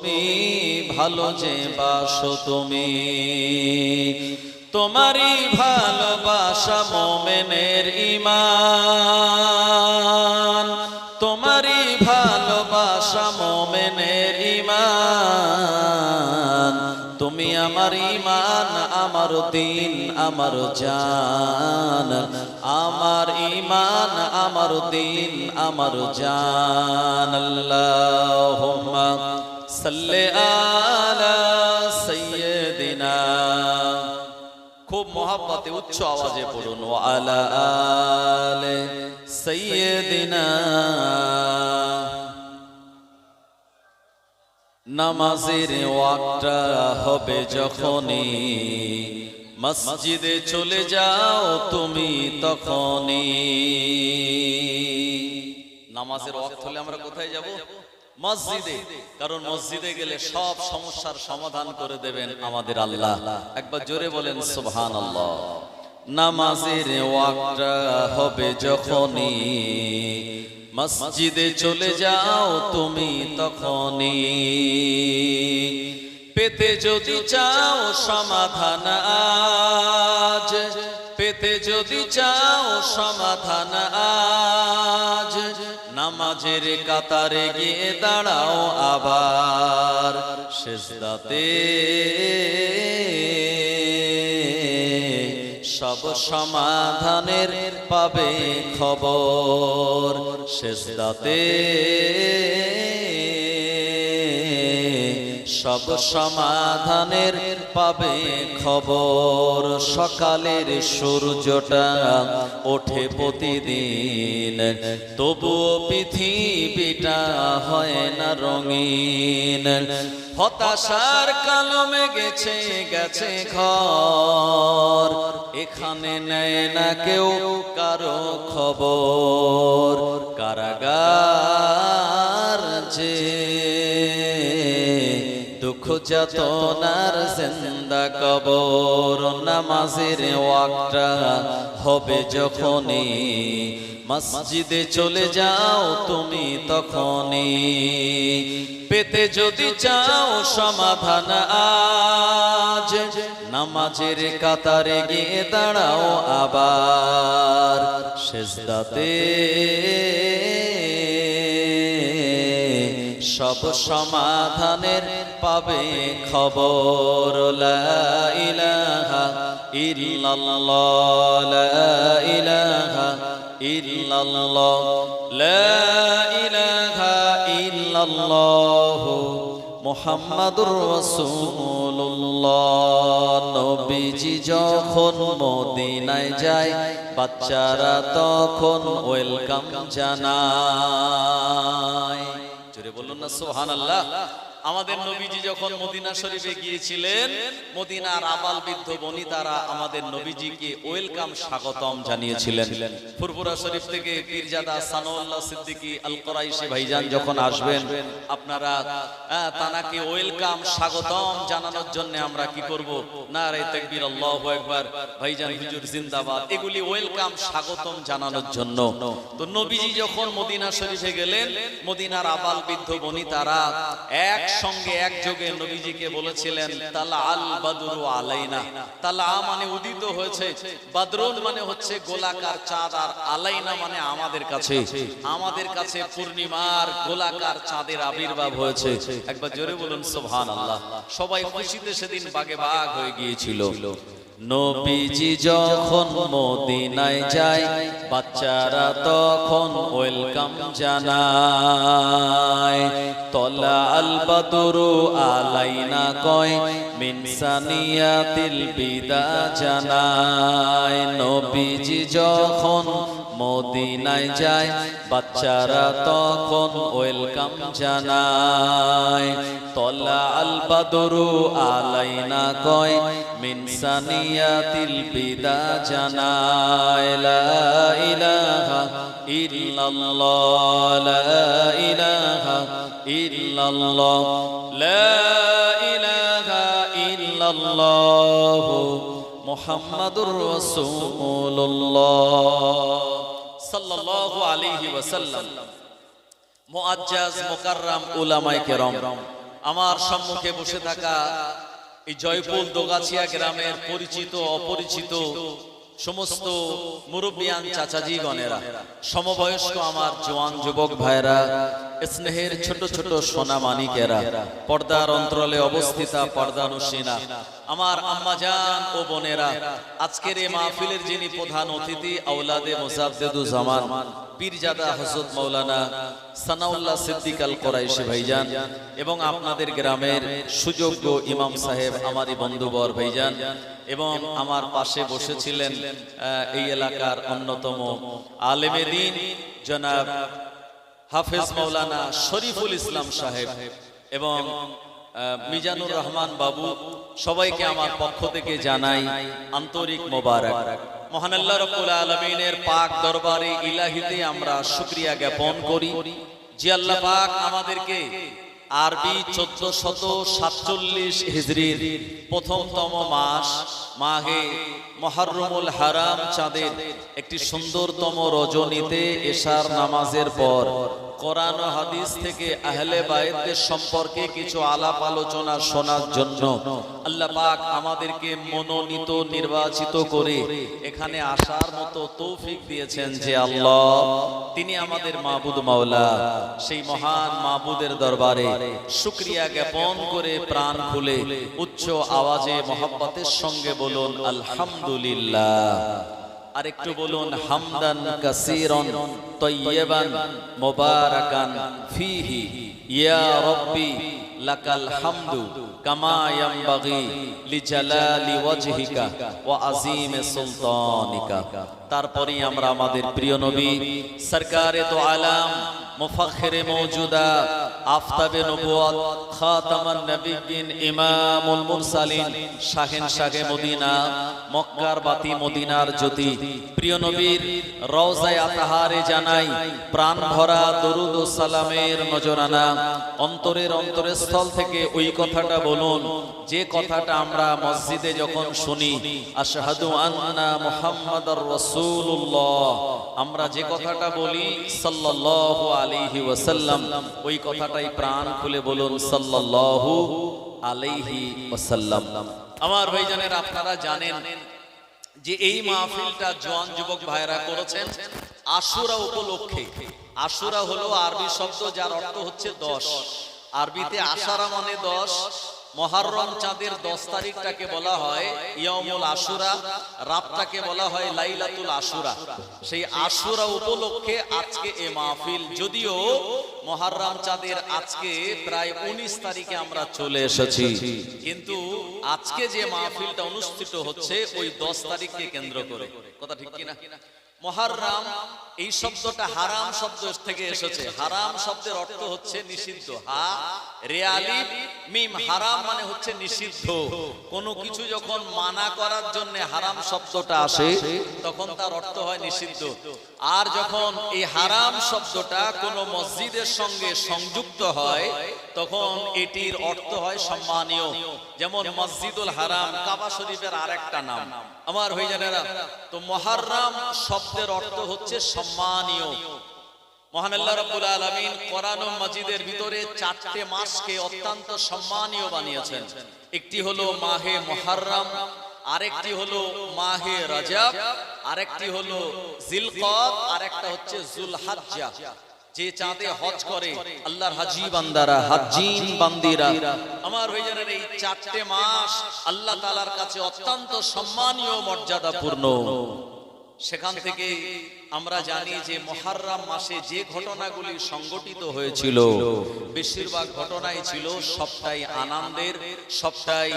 তুমি ভালো যে বাসো তুমি তোমারই ভালোবাসা মোমেনের ঈমান তোমারই ভালোবাসা মোমেনের ঈমান তুমি আমার ঈমান আমার দিন আমার জান আমার ঈমান আমার দিন আমার জান আল্লাহুম্মা সাল্লি আলা সাইয়্যিদিনা খুব মহব্বতে উচ্চ আওয়াজে পড়ুন ওয়া আলা আলি সাইয়্যিদিনা নামাজের ওয়াক্তটা হবে যখনই মসজিদে চলে যাও তুমি তখনই নামাজের ওয়াক্ত হলে আমরা কোথায় যাব মসজিদে কারণ মসজিদে গেলে সব সমস্যার সমাধান করে দেবেন আমাদের আল্লাহ একবার জোরে বলেন সুবহানাল্লাহ নামাজের ওয়াক্তটা হবে যখনই মসজিদে চলে যাও তুমি তখনই পেতে যদি চাও সমাধান আজ পেতে যদি চাও সমাধান আজ নামাজের কাতারে গিয়ে দাঁড়াও আবার সিজদাতে সব সমাধানের পাবে খবর সিজদাতে সব সমাধানের পাবে খবর সকালের সূর্যটা ওঠে প্রতিদিন তবুও পৃথিবীটা হয় না রঙিন হতাশার কালো মেঘেছে গেছে ঘর এখানে নেয় না কেউ কারো খবর কারাগার যে দুঃখ যাতনার জিন্দা কবর নামাজের ওয়াক্তটা হবে যখনই মসজিদে চলে যাও তুমি তখনই পেতে যদি চাও সমাধান আজ নামাজের কাতারে গিয়ে দাঁড়াও আবার সিজদাতে সব সমাধানের পাবে খবর লা ইলাহা ইল্লাল্লাহ লা ইলাহা ইল্লাল্লাহ লা ইলাহা ইল্লাল্লাহ মুহাম্মাদুর রাসূলুল্লাহ নবীজি যখন মদিনায় যায় বাচ্চারা তখন ওয়েলকাম জানায় জোরে বলুন না সুবহানাল্লাহ আমাদের নবীজি যখন মদিনা শরীফে গিয়েছিলেন মদিনার আবাল বৃদ্ধ বনিতারা আমাদের নবীজিকে ওয়েলকাম স্বাগতম জানিয়েছিলেন ফুরফুরা শরীফ থেকে পীরজাদা সানাউল্লাহ সিদ্দিকী আল কুরাইশি ভাইজান যখন আসবেন আপনারা তানাকে ওয়েলকাম স্বাগতম জানানোর জন্য আমরা কি করব নারে তাকবীর আল্লাহু আকবার ভাইজান হুজুর জিন্দাবাদ এগুলি ওয়েলকাম স্বাগতম জানানোর জন্য তো নবীজি যখন মদিনা শরীফে গেলেন মদিনার আবাল বৃদ্ধ বনিতারা একসঙ্গে একযোগে নবীজিকে বলেছিলেন তালা আল বাদরু আলাইনা তালা মানে উদিত হয়েছে বাদরুন মানে হচ্ছে গোলাকার চাঁদ আর আলাইনা মানে আমাদের কাছে পূর্ণিমার গোলাকার চাঁদের আবির্ভাব হয়েছে একবার জোরে বলুন সুবহানাল্লাহ সবাই খুশিতে সেদিন বাগে বাগ হয়ে গিয়েছিল নবীজি যখন মদিনায় যায় বাচ্চারা তখন ওয়েলকাম জানায় তলা আল বাদরু আলাইনা কয় মিন সানিয়াতিল বিদা জানায় নবীজি যখন মদিনায় যায় বাচ্চারা তখন ওয়েলকাম জানায় তলা আল বাদরু আলাইনা কয় মিন সানিয়াতিল বিদা জানায় লা ইলাহা ইল্লাল্লাহ লা ইলাহা ইল্লাল্লাহ লা ইলাহা ইল্লাল্লাহ মুহাম্মাদুর রাসূলুল্লাহ সাল্লাল্লাহু আলাইহি ওয়াসাল্লাম মুআজ্জাজ মুকাররম উলামায়ে কেরাম আমার সম্মুখে বসে থাকা এই জয়পুর দোগাছিয়া গ্রামের পরিচিত অপরিচিত সমস্ত মুরব্বিয়ান চাচাজি গণেরা, সমবয়স্ক আমার জওয়ান যুবক ভাইরা, স্নেহের ছোট ছোট সোনা মানিকেরা, পর্দার অন্তরালে অবস্থিতা পর্দানুসীনা আমার আম্মাজান ও বোনেরা, আজকের এই মাহফিলের যিনি প্রধান অতিথি আওলাদে মুজাদ্দেদুজ্জামান পীরজাদা হযরত মাওলানা সানাউল্লাহ সিদ্দিক আল কুরাইশি ভাইজান এবং আপনাদের গ্রামের সুযোগ্য ইমাম সাহেব আমারই বন্ধুবর ভাইজান এবং আমার পাশে বসেছিলেন এই এলাকার অন্যতম আলেমে দ্বীন জনাব হাফেজ মাওলানা শরীফুল ইসলাম সাহেব এবং মিজানুর রহমান বাবু, সবাইকে আমার পক্ষ থেকে জানাই আন্তরিক মোবারক। মহান আল্লাহ রাব্বুল আলামিনের পাক দরবারে ইলাহিতে আমরা শুকরিয়া জ্ঞাপন করি যে আল্লাহ পাক আমাদেরকে আরবি 1447 হিজরির প্রথমতম মাস মাহে মুহররমুল হারাম চাঁদের একটি সুন্দরতম রজনীতে এশার নামাজের পর কোরআন ও হাদিস থেকে আহলে বায়তের সম্পর্কে কিছু আলাপ আলোচনা শোনার জন্য আল্লাহ পাক আমাদেরকে মনোনীত নির্বাচিত করে এখানে আসার মতো তৌফিক দিয়েছেন যে আল্লাহ, তিনি আমাদের মাবুদ মাওলা। সেই মহান মাবুদের দরবারে শুকরিয়া জ্ঞাপন করে প্রাণ খুলে উচ্চ আওয়াজে মহব্বতের সঙ্গে বলুন আলহামদুলিল্লাহ। আর একটু বলুন হামদান কাসীরান তাইয়্যিবান মুবারাকান ফীহি ইয়া রাব্বি লাকাল হামদু কামা ইয়ানবাগি লিজালালি ওয়াজহিকা ওয়া আযীমি সুলতানিকা। তারপরে আমরা আমাদের প্রিয় নবী সরকারে দো আলম মুফাখখিরে মওজুদা আফতাবে নবুয়ত খাতামান নবিয়্যিন ইমামুল মুরসালিন শাহেনশাহে মদিনা মক্কার বাতি মদিনার জ্যোতি প্রিয় নবীর রওজায়ে আতহারে জানাই প্রাণ ভরা দরুদ ও সালামের নজরানা। অন্তরের অন্তরস্থল থেকে ওই কথাটা বলুন যে কথাটা আমরা মসজিদে যখন শুনি আশহাদু আন্না মুহাম্মাদার রাসূলুল্লাহ, আমরা যে কথাটা বলি সাল্লাল্লাহু আলাইহি ওয়াসাল্লাম, ওই কথাটাই প্রাণ খুলে বলুন সাল্লাল্লাহু আলাইহি ওয়াসাল্লাম। আমার ভাইজানেরা, আপনারা জানেন যে এই মাহফিলটা জওয়ান যুবক ভাইরা করেছেন আশুরা উপলক্ষে। আশুরা হলো আরবি শব্দ যার অর্থ হচ্ছে 10। আরবিতে আশারা মানে 10। মুহররম চাঁদের 10 তারিখটাকে বলা হয় ইয়াউমুল আশুরা, রাতটাকে বলা হয় লাইলাতুল আশুরা। সেই আশুরা উপলক্ষে আজকে এই মাহফিল, যদিও মুহররম চাঁদের আজকে প্রায় 19 তারিখে আমরা চলে এসেছি, কিন্তু আজকে যে মাহফিলটা অনুষ্ঠিত হচ্ছে ওই 10 তারিখকে কেন্দ্র করে। কথা ঠিক কিনা? মুহররম এই শব্দটা হারাম শব্দ থেকে এসেছে। হারাম শব্দের অর্থ হচ্ছে নিষিদ্ধ। হা রে আলিফ মিম, হারাম মানে হচ্ছে নিষিদ্ধ। কোনো কিছু যখন মানা করার জন্য হারাম শব্দটা আসে তখন তার অর্থ হয় নিষিদ্ধ। আর যখন এই হারাম শব্দটা কোনো মসজিদের সঙ্গে সংযুক্ত হয় তখন এটির অর্থ হয় সম্মানীয়। যেমন মসজিদুল হারাম কাবা শরীফের আরেকটা নাম। আমার ভাইজানেরা, তো মুহররম শব্দের অর্থ হচ্ছে সম্মানীয়। মহান আল্লাহ রাব্বুল আলামিন কোরআন মাজিদের ভিতরে 4টে মাসকে অত্যন্ত সম্মানীয় বানিয়েছেন। একটি হলো মাহে মুহররম, আরেকটি হলো মাহে রজব, আরেকটি হলো জিলকদ, আরেকটা হচ্ছে যুলহজ্জা। যে চাঁদে হজ করে আল্লাহর হাজী বান্দারা, হাজ্জিন বান্দিরা, আমার ভাইজানেরা, এই 4টে মাস আল্লাহ তাআলার কাছে অত্যন্ত সম্মানীয় মর্যাদাপূর্ণ। সেখান থেকে আমরা জানি যে মুহররম মাসে যে ঘটনাগুলি সংগঠিত হয়েছিল বেশিরভাগ ঘটনাই ছিল সবটাই আনন্দের, সবটাই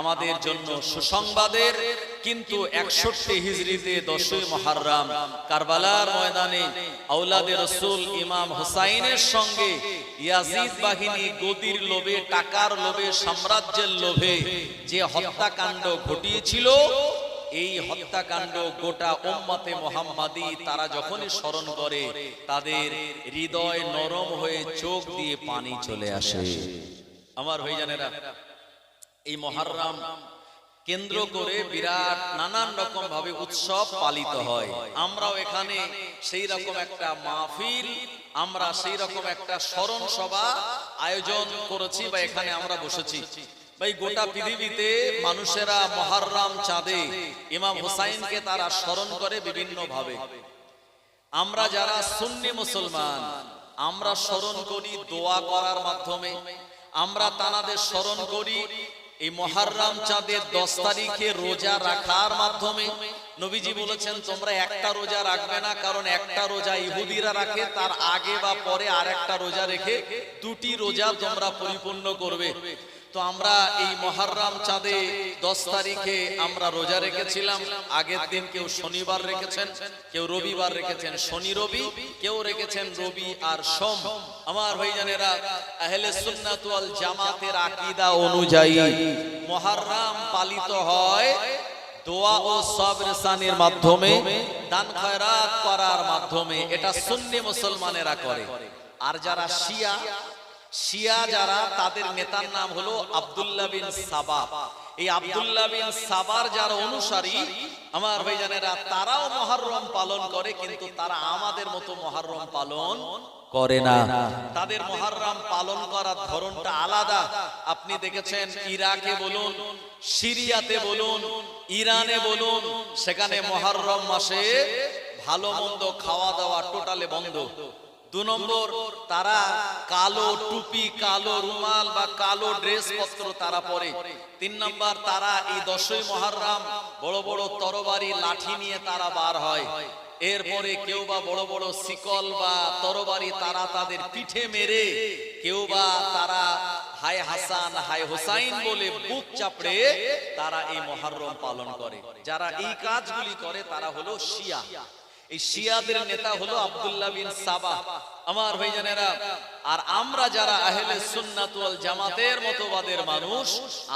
আমাদের জন্য সুসংবাদের। কিন্তু 61 হিজরিতে 10ই মুহররম কারবালার ময়দানে আওলাদে রাসূল ইমাম হুসাইনের সঙ্গে ইয়াজিদ বাহিনী গদির লোভে, টাকার লোভে, সাম্রাজ্যের লোভে যে হত্যাকাণ্ড ঘটিয়েছিল, এই হত্যাকাণ্ড গোটা উম্মতে মুহাম্মাদি তারা যখনই স্মরণ করে তাদের হৃদয় নরম হয়ে চোখ দিয়ে পানি চলে আসে। আমার ভাইজানেরা, এই মুহররম কেন্দ্র করে বিরাট নানান রকম ভাবে উৎসব পালিত হয়। আমরাও এখানে সেই রকম একটা মাহফিল আমরা সেই রকম একটা স্মরণ সভা আয়োজন করেছি বা এখানে আমরা বসেছি। ভাই গোটা পৃথিবীতে মানুষেরা মুহররম চাঁদে ইমাম হুসাইনকে তারা স্মরণ করে বিভিন্ন ভাবে। আমরা যারা সুন্নি মুসলমান আমরা স্মরণ করি দোয়া করার মাধ্যমে, আমরা তানাদের স্মরণ করি এই মুহররম চাঁদের 10 তারিখে রোজা রাখার মাধ্যমে। নবীজি বলেছেন তোমরা একটা রোজা রাখবে না, কারণ একটা রোজা ইহুদিরা রাখে, তার আগে বা পরে আরেকটা রোজা রেখে দুটি রোজা তোমরা পরিপূর্ণ করবে। তো আমরা এই মুহররম চাঁদে 10 তারিখে আমরা রোজা রেখেছিলাম। আগের দিন কেউ শনিবার রেখেছেন, কেউ রবিবার রেখেছেন, শনি রবি, কেউ রেখেছেন রবি আর সোম। আমার ভাইজানেরা, আহলে সুন্নাত ওয়াল জামাতের আকীদা অনুযায়ী মুহররম পালিত হয় দোয়া ও সবরসানির মাধ্যমে, দান খয়রাত করার মাধ্যমে। এটা সুন্নি মুসলমানেরা করে। আর যারা শিয়া যারা, তাদের নেতার নাম হলো আব্দুল্লাহ বিন সাবা। এই আব্দুল্লাহ বিন সাবার যারা অনুসারী আমার ভাইজানেরা, তারাও মুহররম পালন করে, কিন্তু তারা আমাদের মতো মুহররম পালন করে না। তাদের মুহররম পালন করার ধরনটা আলাদা। আপনি দেখেছেন ইরাকে বলুন, সিরিয়াতে বলুন, ইরানে বলুন, সেখানে মুহররম মাসে ভালো মন্দ খাওয়া দাওয়া টোটালে বন্ধ। 2 নম্বর, তারা কালো টুপি, কালো রুমাল বা কালো ড্রেস পত্র তারা পরে। 3 নম্বর, তারা এই 10ই মুহররম বড় বড় তরবারি লাঠি নিয়ে তারা বার হয়। এরপরে কেউ বা বড় বড় শিকল বা তরবারি তারা তাদের পিঠে মেরে, কেউ বা তারা হায় হাসান হায় হুসাইন বলে বুক চাপড়ে তারা এই মুহররম পালন করে। যারা এই কাজগুলি করে তারা হলো শিয়া। এই শিয়াদের নেতা হলো আব্দুল্লাহ বিন সাবা। আমার ভাইজানেরা, আর আমরা যারা আহলে সুন্নাত ওয়াল জামাতের মতবাদের মানুষ,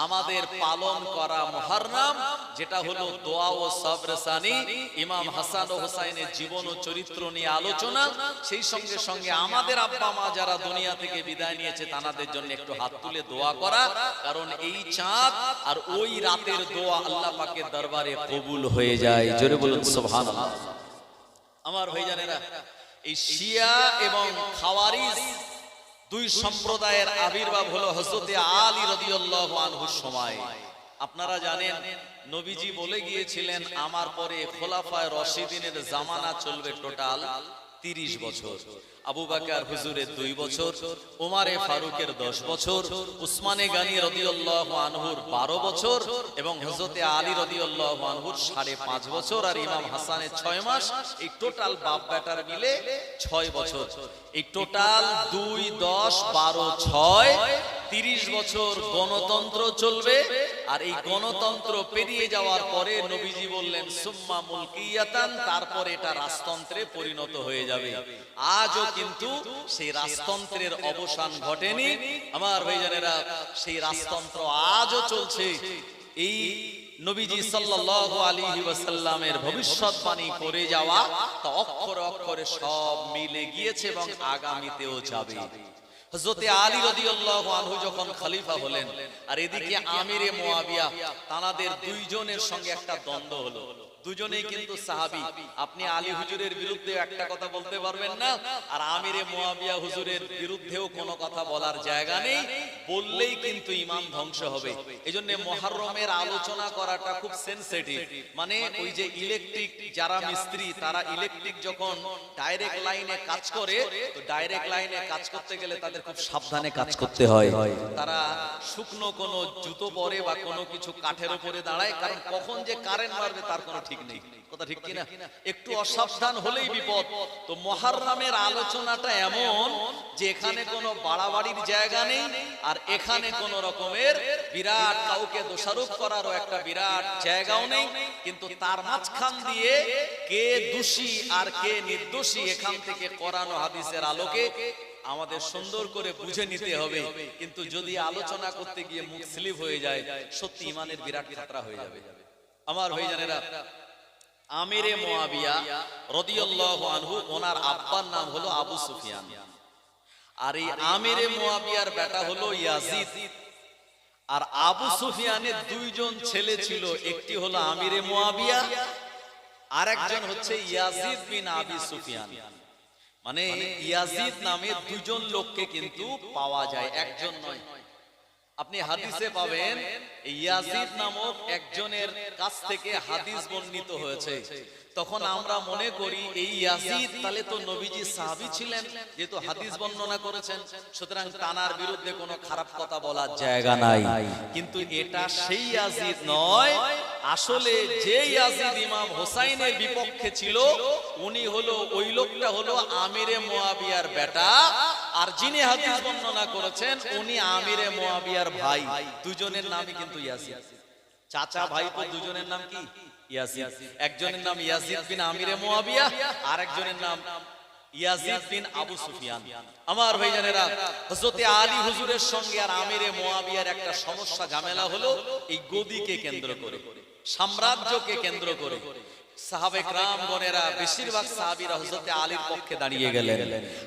আমাদের পালন করা মুহররম যেটা হলো দোয়া ও সবরসানি, ইমাম হাসান ও হুসাইনের জীবন ও চরিত্র নিয়ে আলোচনা, সেই সঙ্গে সঙ্গে আমাদের আব্বা মা যারা দুনিয়া থেকে বিদায় নিয়েছে তাদের জন্য একটু হাত তুলে দোয়া করা, কারণ এই চাঁদ আর ওই রাতের দোয়া আল্লাহ পাকের দরবারে কবুল হয়ে যায়। জোরে বলুন সুবহানাল্লাহ। আমার ভাইজানেরা, এই শিয়া এবং খাওয়ারিজ 2 সম্প্রদায়ের আবির্ভাব হলো হযরতে আলী রাদিয়াল্লাহু আনহুর সময়। আপনারা জানেন নবীজি বলে গিয়েছিলেন আমার পরে খোলাফায়ে রাশিদিনের জামানা চলবে টোটাল 30 বছর। আবু বকর হুজুরের 2 বছর, ওমরে ফারুকের 10 বছর, উসমানে গানি রাদিয়াল্লাহু আনহুর 12 বছর এবং হযরতে আলী রাদিয়াল্লাহু আনহুর 5.5 বছর, আর ইমাম হাসানের 6 মাস। এই টোটাল বাপ বেটার মিলে 6 বছর। এই টোটাল 2 10 12 6 30 বছর গণতন্ত্র চলবে। আর এই গণতন্ত্র পেরিয়ে যাওয়ার পরে নবীজি বললেন সুম্মা মুলকিয়াতান, তারপরে এটা রাজতন্ত্রে পরিণত হয়ে যাবে। আজও কিন্তু সেই রাজতন্ত্রের অবসান ঘটেনি। আমার ভাইজানেরা, সেই রাজতন্ত্র আজও চলছে। এই নবীজি সাল্লাল্লাহু আলাইহি ওয়াসাল্লামের ভবিষ্যৎবাণী করে যাওয়া তা অক্ষরে অক্ষরে সব মিলে গিয়েছে এবং আগামীতেও যাবে। হযরতে আলী রাদিয়াল্লাহু আনহু যখন খলিফা হলেন, আর এদিকে আমিরে মুয়াবিয়া, তানাদের 2 জনের সঙ্গে একটা দ্বন্দ্ব হলো। দুজনেই কিন্তু সাহাবী। আপনি আলী হুজুরের বিরুদ্ধে একটা কথা বলতে পারবেন না, আর আমিরে মুয়াবিয়া হুজুরের বিরুদ্ধেও কোনো কথা বলার জায়গা নেই। বললেই কিন্তু ঈমান ধ্বংস হবে। এজন্য মুহররমের আলোচনা করাটা খুব সেনসিটিভ। মানে ওই যে ইলেকট্রিক যারা মিস্ত্রি, তারা ইলেকট্রিক যখন ডাইরেক্ট লাইনে কাজ করে, তো ডাইরেক্ট লাইনে কাজ করতে গেলে তাদের খুব সাবধানে কাজ করতে হয়। তারা শুকনো কোনো জুতো পরে বা কোনো কিছু কাঠের উপরে দাঁড়ায়, কারণ কখন যে কারেন্ট মারবে তার কোনো ঠিক নেই। কথা ঠিক কিনা? একটু অসাবধান হলেই বিপদ। তো মুহররমের আলোচনাটা এমন যে এখানে কোনো বাড়াবাড়ির জায়গা নেই, আর এখানে কোন রকমের বিরাট কাউকে দোষারোপ করারও একটা বিরাট জায়গাও নেই। কিন্তু তার মাঝখান দিয়ে কে দোষী আর কে নির্দোষী, এখান থেকে কোরআন ও হাদিসের আলোকে আমাদের সুন্দর করে বুঝে নিতে হবে। কিন্তু যদি আলোচনা করতে গিয়ে মুখ স্লিপ হয়ে যায়, সত্যি ঈমানের বিরাট খতরা হয়ে যাবে। আমার ভাইজানেরা, আমিরে মুয়াবিয়া রাদিয়াল্লাহু আনহু, ওনার আব্বার নাম হলো আবু সুফিয়ান, আর এই আমিরে মুয়াবিয়ার বেটা হলো ইয়াজিদ। আর আবু সুফিয়ানের 2 জন ছেলে ছিল, একটি হলো আমিরে মুয়াবিয়া, আরেকজন হচ্ছে ইয়াজিদ বিন আবি সুফিয়ান। মানে ইয়াজিদ নামে দুজন লোককে কিন্তু পাওয়া যায়, একজন নয়। আপনি হাদিসে পাবেন ইয়াজিদ নামক একজনের কাছ থেকে হাদিস বর্ণিত হয়েছে। তখন আমরা মনে করি এই ইয়াজিদ তাহলে তো নবীজি সাহাবী ছিলেন, যেহেতু হাদিস বর্ণনা করেছেন, সুতরাং তানার বিরুদ্ধে কোনো খারাপ কথা বলার জায়গা নাই। কিন্তু এটা সেই ইয়াজিদ নয়। আসলে যে ইয়াজিদ ইমাম হোসাইনের বিপক্ষে ছিল, উনি হলো ওই লোকটা হলো আমিরে মুয়াবিয়ার বেটা, আর যিনি হাদিস বর্ণনা করেছেন উনি আমিরে মুয়াবিয়ার ভাই। দুজনের নামই কিন্তু ইয়াজিদ, চাচা ভাই তো দুজনের নাম কি ইয়াজিদ। একজনের নাম ইয়াজিদ বিন আমিরে মুয়াবিয়া, আর একজনের নাম ইয়াজিদ বিন আবু সুফিয়ান। আমার ভাইজানেরা, হযরতে আলী হুজুরের সঙ্গে আর আমিরে মুয়াবিয়ার একটা সমস্যা ঝামেলা হলো এই গদিকে কেন্দ্র করে, সাম্রাজ্যকে কেন্দ্র করে। সাহাবে کرام গণেরা বেশিরভাগ সাহাবীরা হযরতে আলীর পক্ষে দাঁড়িয়ে গেলেন,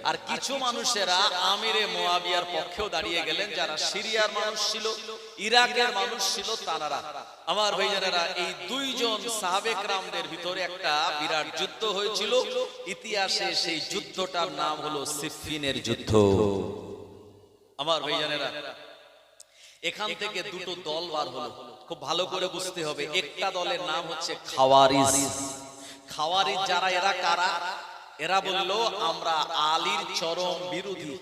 আর কিছু মানুষেরা আমিরে মুয়াবিয়ার পক্ষেও দাঁড়িয়ে গেলেন, যারা সিরিয়ার মানুষ ছিল, ইরাকের মানুষ ছিল তারা। আমার ভাইজানেরা, এই দুইজন সাহাবে کرامদের ভিতরে একটা বিরাট যুদ্ধ হয়েছিল ইতিহাসে। সেই যুদ্ধটার নাম হলো সিফফিনের যুদ্ধ। আমার ভাইজানেরা, এখান থেকে দুটো দল বার হলো, খুব ভালো করে বুঝতে হবে। একটা দলের নাম হচ্ছে খাওয়ারিজ। খাওয়ারিজ যারা, এরা কারা? এরা বলল আমরা আলীর চরম বিরোধী,